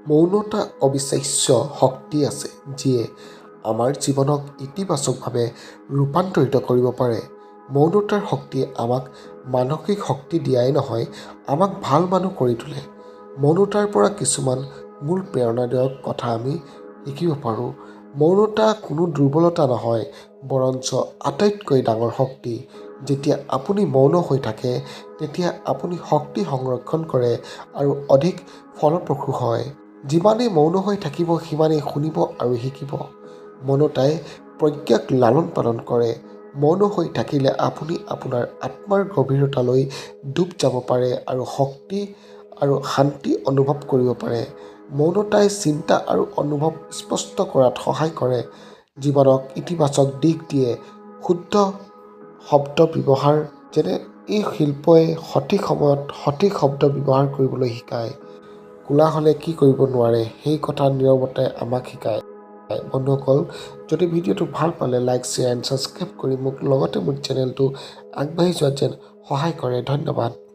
মৌনতা অবিশ্বাস্য শক্তি আছে যিয়ে আমাৰ জীৱনক ইতিবাচকভাৱে ৰূপান্তৰিত কৰিব পাৰে। মৌনতাৰ শক্তিয়ে আমাক মানসিক শক্তি দিয়াই নহয়, আমাক ভাল মানুহ কৰি তোলে। মৌনতাৰ পৰা কিছুমান মূল প্ৰেৰণাদায়ক কথা আমি শিকিব পাৰোঁ। মৌনতা কোনো দুৰ্বলতা নহয়, বৰঞ্চ আটাইতকৈ ডাঙৰ শক্তি। যেতিয়া আপুনি মৌন হৈ থাকে, তেতিয়া আপুনি শক্তি সংৰক্ষণ কৰে আৰু অধিক ফলপ্ৰসূ হয়। যিমানেই মৌন হৈ থাকিব, সিমানেই শুনিব আৰু শিকিব। মৌনতাই প্ৰজ্ঞাক লালন পালন কৰে। মৌন হৈ থাকিলে আপুনি আপোনাৰ আত্মাৰ গভীৰতালৈ ডুব যাব পাৰে আৰু শক্তি আৰু শান্তি অনুভৱ কৰিব পাৰে। মৌনতাই চিন্তা আৰু অনুভৱ স্পষ্ট কৰাত সহায় কৰে, জীৱনক ইতিবাচক দিশ দিয়ে। শুদ্ধ শব্দ ব্যৱহাৰ, যেনে এই শিল্পই সঠিক সময়ত সঠিক শব্দ ব্যৱহাৰ কৰিবলৈ শিকায়। কোলাহলে কি কৰিব নোৱাৰে, সেই কথা নীৰৱতাই আমাক শিকায়। বন্ধুসকল, যদি ভিডিঅ'টো ভাল পালে লাইক, শ্বেয়াৰ এণ্ড ছাবস্ক্ৰাইব কৰি মোক লগতে মোৰ চেনেলটো আগবাঢ়ি যোৱাত যেন সহায় কৰে। ধন্যবাদ।